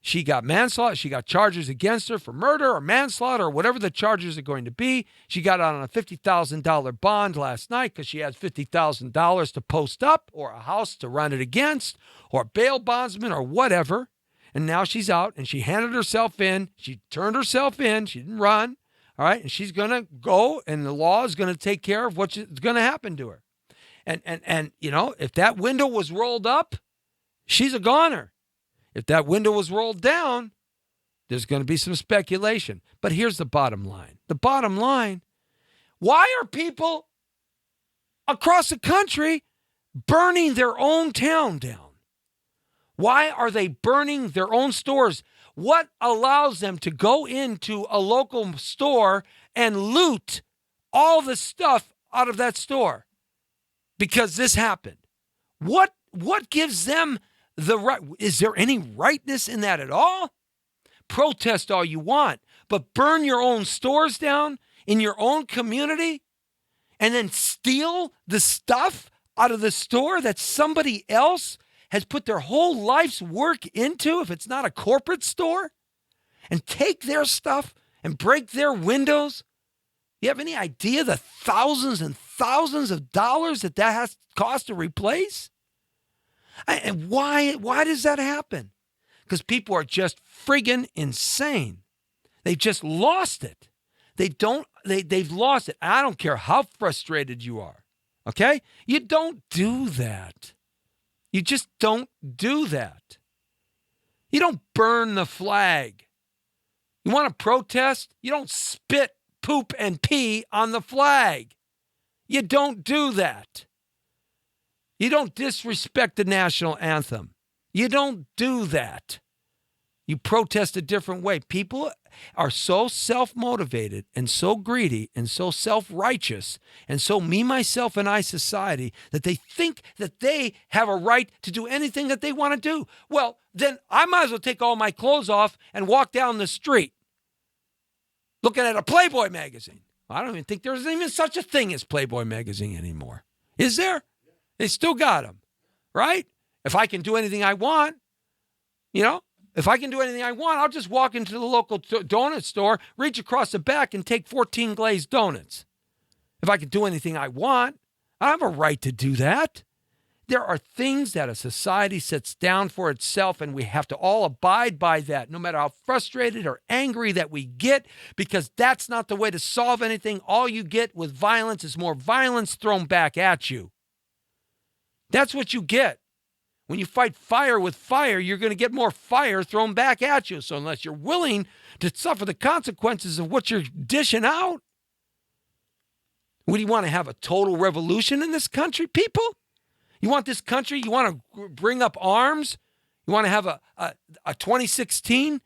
she got manslaughter. She got charges against her for murder or manslaughter or whatever the charges are going to be. She got out on a $50,000 bond last night because she has $50,000 to post up or a house to run it against or bail bondsman or whatever. And now she's out and she handed herself in. She turned herself in. She didn't run. All right. And she's going to go and the law is going to take care of what's going to happen to her. And you know, if that window was rolled up, she's a goner. If that window was rolled down, there's going to be some speculation. But here's the bottom line. The bottom line, why are people across the country burning their own town down? Why are they burning their own stores? What allows them to go into a local store and loot all the stuff out of that store? Because this happened. What gives them the right? Is there any rightness in that at all? Protest all you want, but burn your own stores down in your own community and then steal the stuff out of the store that somebody else has put their whole life's work into, if it's not a corporate store, and take their stuff and break their windows. You have any idea the thousands and thousands of dollars that has cost to replace? And why does that happen? Because people are just friggin' insane. They've just lost it. They've lost it. I don't care how frustrated you are. Okay? You don't do that. You just don't do that. You don't burn the flag. You want to protest? You don't spit, poop, and pee on the flag. You don't do that. You don't disrespect the national anthem. You don't do that. You protest a different way. People are so self-motivated and so greedy and so self-righteous and so me, myself, and I society that they think that they have a right to do anything that they want to do. Well, then I might as well take all my clothes off and walk down the street looking at a Playboy magazine. I don't even think there's even such a thing as Playboy magazine anymore. Is there? They still got them, right? If I can do anything I want, if I can do anything I want, I'll just walk into the local donut store, reach across the back and take 14 glazed donuts. If I can do anything I want, I have a right to do that. There are things that a society sets down for itself, and we have to all abide by that, no matter how frustrated or angry that we get, because that's not the way to solve anything. All you get with violence is more violence thrown back at you. That's what you get. When you fight fire with fire, you're going to get more fire thrown back at you. So unless you're willing to suffer the consequences of what you're dishing out, what do you want to have, a total revolution in this country, people? You want this country, you want to bring up arms? You want to have a 2016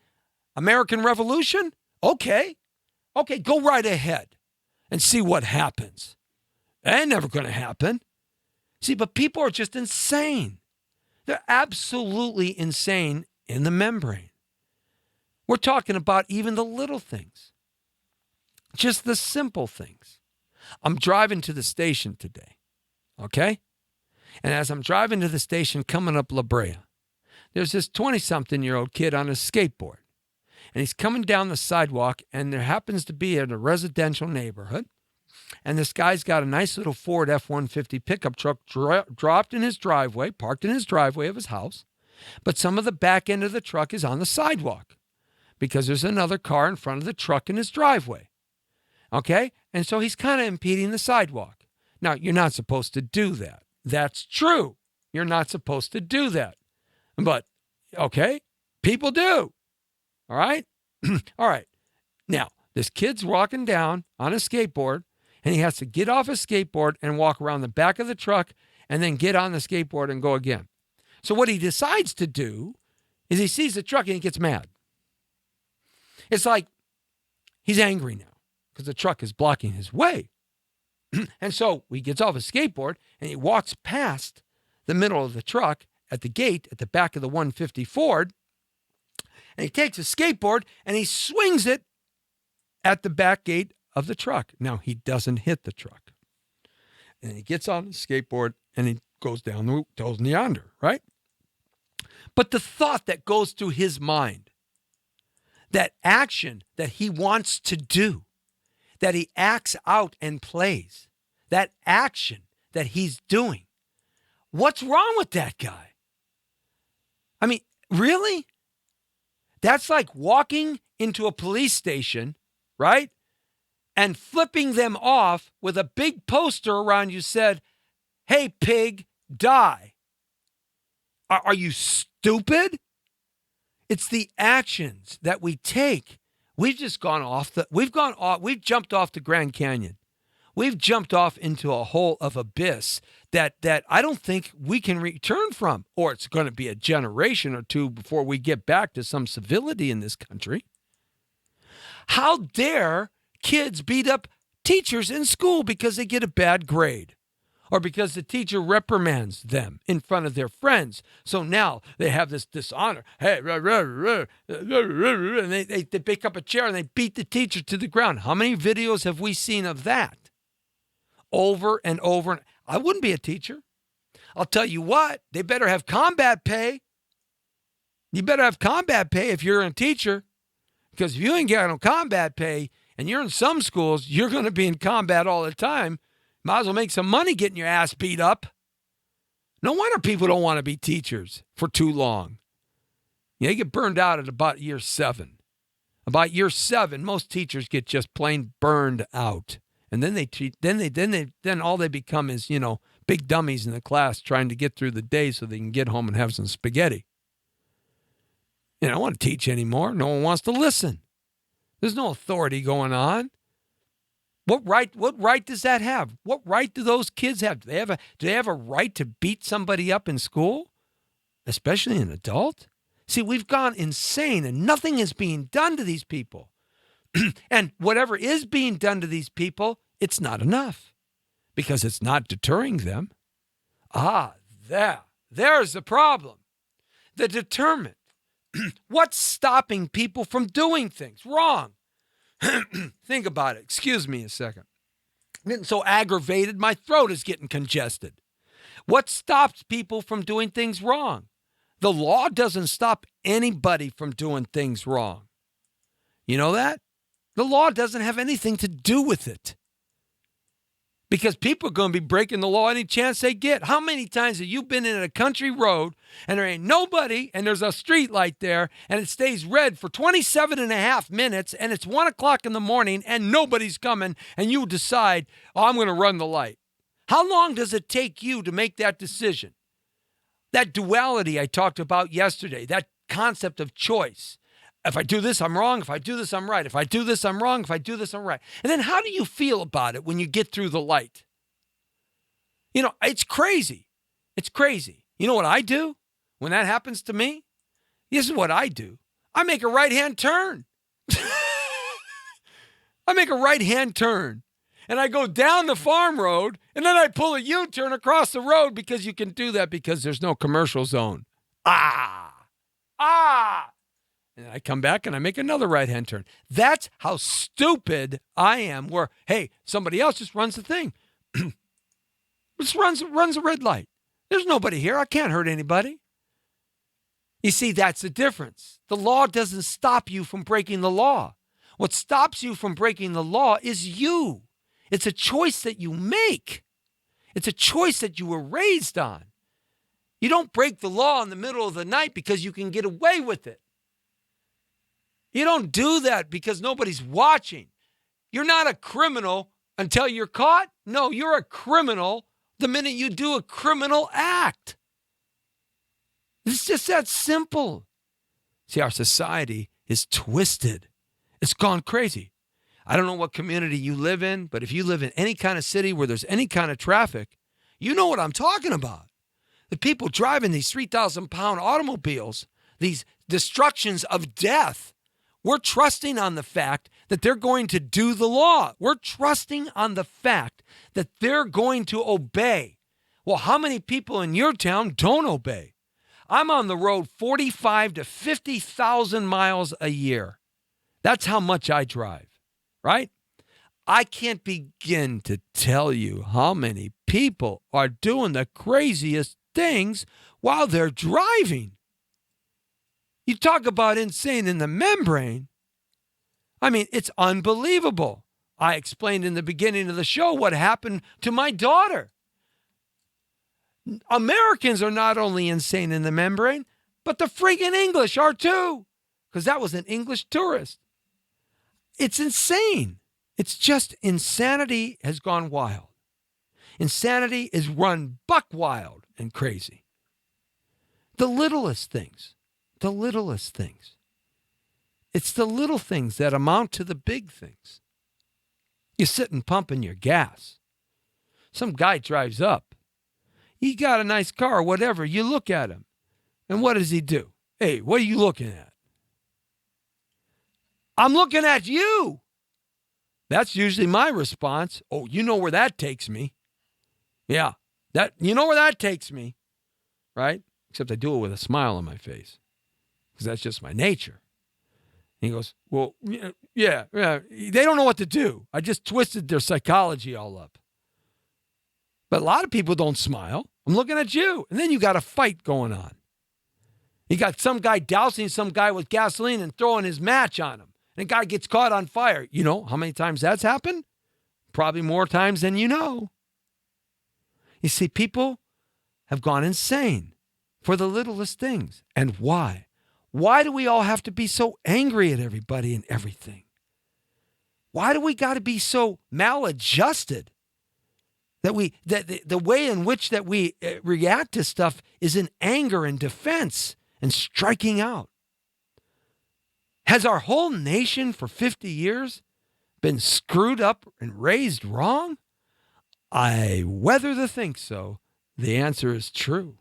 American Revolution? Okay, go right ahead and see what happens. It ain't never going to happen. See, but people are just insane. They're absolutely insane in the membrane. We're talking about even the little things, just the simple things. I'm driving to the station today, okay? And as I'm driving to the station coming up La Brea, there's this 20-something-year-old kid on a skateboard. And he's coming down the sidewalk, and there happens to be in a residential neighborhood. And this guy's got a nice little Ford F-150 pickup truck dropped in his driveway, parked in his driveway of his house. But some of the back end of the truck is on the sidewalk because there's another car in front of the truck in his driveway. Okay? And so he's kind of impeding the sidewalk. Now, you're not supposed to do that. That's true. You're not supposed to do that. But, okay, people do. All right? All right. Now, this kid's walking down on a skateboard, and he has to get off his skateboard and walk around the back of the truck and then get on the skateboard and go again. So what he decides to do is he sees the truck and he gets mad. It's like he's angry now because the truck is blocking his way. And so he gets off his skateboard and he walks past the middle of the truck at the gate at the back of the 150 Ford. And he takes his skateboard and he swings it at the back gate of the truck. Now, he doesn't hit the truck. And he gets on his skateboard and he goes down yonder, right? But the thought that goes through his mind, that action that he wants to do, that he acts out and plays, that action that he's doing, what's wrong with that guy? I mean, really? That's like walking into a police station, right? And flipping them off with a big poster around you said, "Hey, pig, die." Are you stupid? It's the actions that we take. We've jumped off the Grand Canyon. We've jumped off into a hole of abyss that I don't think we can return from, or it's going to be a generation or two before we get back to some civility in this country. How dare kids beat up teachers in school because they get a bad grade, or because the teacher reprimands them in front of their friends? So now they have this dishonor. Hey, and they pick up a chair and they beat the teacher to the ground. How many videos have we seen of that? Over and over. I wouldn't be a teacher. I'll tell you what, they better have combat pay. You better have combat pay if you're a teacher, because if you ain't got no combat pay and you're in some schools, you're going to be in combat all the time. Might as well make some money getting your ass beat up. No wonder people don't want to be teachers for too long. They get burned out at about year 7. About year 7, most teachers get just plain burned out. And then all they become is, big dummies in the class trying to get through the day so they can get home and have some spaghetti. I don't want to teach anymore. No one wants to listen. There's no authority going on. What right does that have? What right do those kids have? Do they have a right to beat somebody up in school? Especially an adult? See, we've gone insane and nothing is being done to these people. And whatever is being done to these people, it's not enough because it's not deterring them. There's the problem. The deterrent. What's stopping people from doing things wrong? Think about it. Excuse me a second. I'm getting so aggravated, my throat is getting congested. What stops people from doing things wrong? The law doesn't stop anybody from doing things wrong. You know that? The law doesn't have anything to do with it. Because people are going to be breaking the law any chance they get. How many times have you been in a country road and there ain't nobody and there's a street light there and it stays red for 27 and a half minutes and it's 1 o'clock in the morning and nobody's coming and you decide, I'm going to run the light? How long does it take you to make that decision? That duality I talked about yesterday, that concept of choice. If I do this, I'm wrong. If I do this, I'm right. If I do this, I'm wrong. If I do this, I'm right. And then how do you feel about it when you get through the light? It's crazy. It's crazy. You know what I do when that happens to me? This is what I do. I make a right-hand turn. I make a right-hand turn. And I go down the farm road, and then I pull a U-turn across the road because you can do that because there's no commercial zone. And I come back and I make another right-hand turn. That's how stupid I am, where, hey, somebody else just runs the thing. Just runs a red light. There's nobody here. I can't hurt anybody. You see, that's the difference. The law doesn't stop you from breaking the law. What stops you from breaking the law is you. It's a choice that you make. It's a choice that you were raised on. You don't break the law in the middle of the night because you can get away with it. You don't do that because nobody's watching. You're not a criminal until you're caught. No, you're a criminal the minute you do a criminal act. It's just that simple. See, our society is twisted. It's gone crazy. I don't know what community you live in, but if you live in any kind of city where there's any kind of traffic, you know what I'm talking about. The people driving these 3,000-pound automobiles, these destructions of death. We're trusting on the fact that they're going to do the law. We're trusting on the fact that they're going to obey. Well, how many people in your town don't obey? I'm on the road 45 to 50,000 miles a year. That's how much I drive, right? I can't begin to tell you how many people are doing the craziest things while they're driving. You talk about insane in the membrane. I mean, it's unbelievable. I explained in the beginning of the show what happened to my daughter. Americans are not only insane in the membrane, but the friggin' English are too, because that was an English tourist. It's insane. It's just insanity has gone wild. Insanity is run buck wild and crazy. The littlest things. The littlest things. It's the little things that amount to the big things. You sit and pumping your gas. Some guy drives up. He got a nice car, whatever. You look at him. And what does he do? Hey, what are you looking at? I'm looking at you. That's usually my response. Oh, you know where that takes me. Yeah, you know where that takes me, right? Except I do it with a smile on my face because that's just my nature. And he goes, well, yeah. They don't know what to do. I just twisted their psychology all up. But a lot of people don't smile. I'm looking at you. And then you got a fight going on. You got some guy dousing some guy with gasoline and throwing his match on him. And the guy gets caught on fire. You know how many times that's happened? Probably more times than you know. You see, people have gone insane for the littlest things. And why? Why do we all have to be so angry at everybody and everything? Why do we got to be so maladjusted that the way in which that we react to stuff is in anger and defense and striking out? Has our whole nation for 50 years been screwed up and raised wrong? I whether to think so. The answer is true.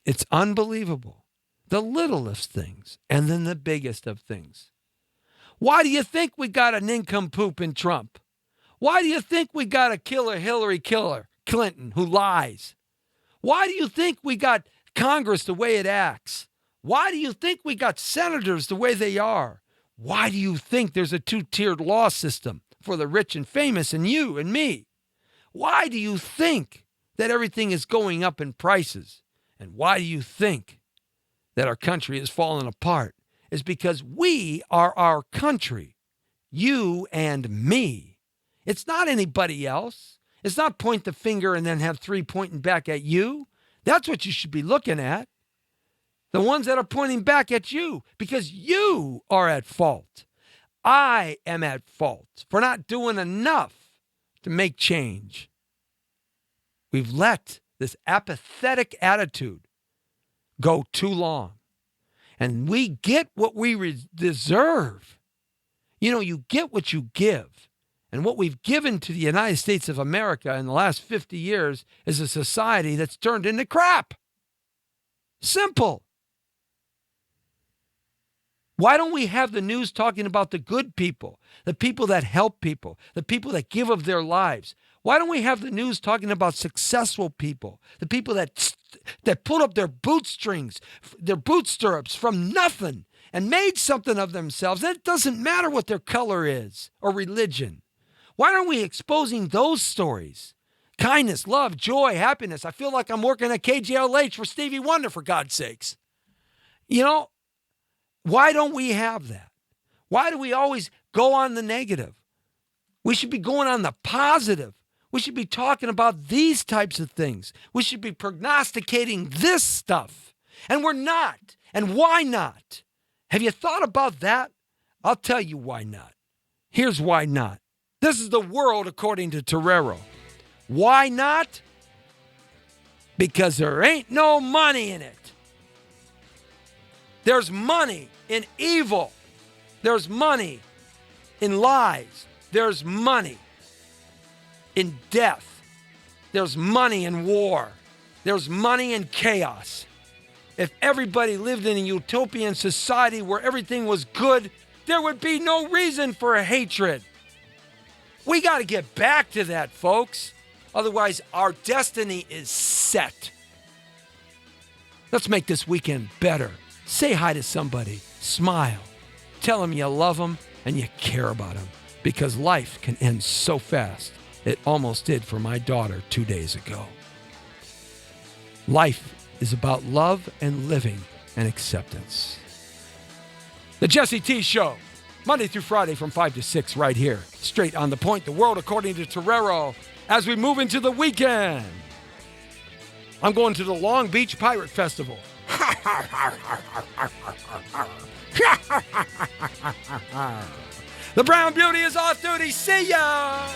It's unbelievable. The littlest things and then the biggest of things. Why do you think we got a nincompoop in Trump? Why do you think we got a Hillary Clinton who lies? Why do you think we got Congress the way it acts? Why do you think we got senators the way they are? Why do you think there's a two-tiered law system for the rich and famous and you and me? Why do you think that everything is going up in prices? And why do you think that our country is falling apart? Is because we are our country, you and me. It's not anybody else. It's not point the finger and then have three pointing back at you. That's what you should be looking at. The ones that are pointing back at you, because you are at fault. I am at fault for not doing enough to make change. We've let this apathetic attitude go too long. And we get what we deserve. You know, you get what you give. And what we've given to the United States of America in the last 50 years is a society that's turned into crap. Simple. Why don't we have the news talking about the good people, the people that help people, the people that give of their lives? Why don't we have the news talking about successful people, the people that pulled up their bootstrings, their boot stirrups from nothing and made something of themselves? And it doesn't matter what their color is or religion. Why aren't we exposing those stories? Kindness, love, joy, happiness. I feel like I'm working at KJLH for Stevie Wonder, for God's sakes. You know, why don't we have that? Why do we always go on the negative? We should be going on the positive. We should be talking about these types of things. We should be prognosticating this stuff. And we're not. And why not? Have you thought about that? I'll tell you why not. Here's why not. This is the world according to Torero. Why not? Because there ain't no money in it. There's money in evil. There's money in lies. There's money in death. There's money in war. There's money in chaos. If everybody lived in a utopian society where everything was good, there would be no reason for hatred. We got to get back to that, folks. Otherwise, our destiny is set. Let's make this weekend better. Say hi to somebody. Smile. Tell them you love them and you care about them. Because life can end so fast. It almost did for my daughter 2 days ago. Life is about love and living and acceptance. The Jesse T Show, Monday through Friday from 5 to 6 right here. Straight on the point, the world according to Torero, as we move into the weekend. I'm going to the Long Beach Pirate Festival. The Brown Beauty is off duty. See ya!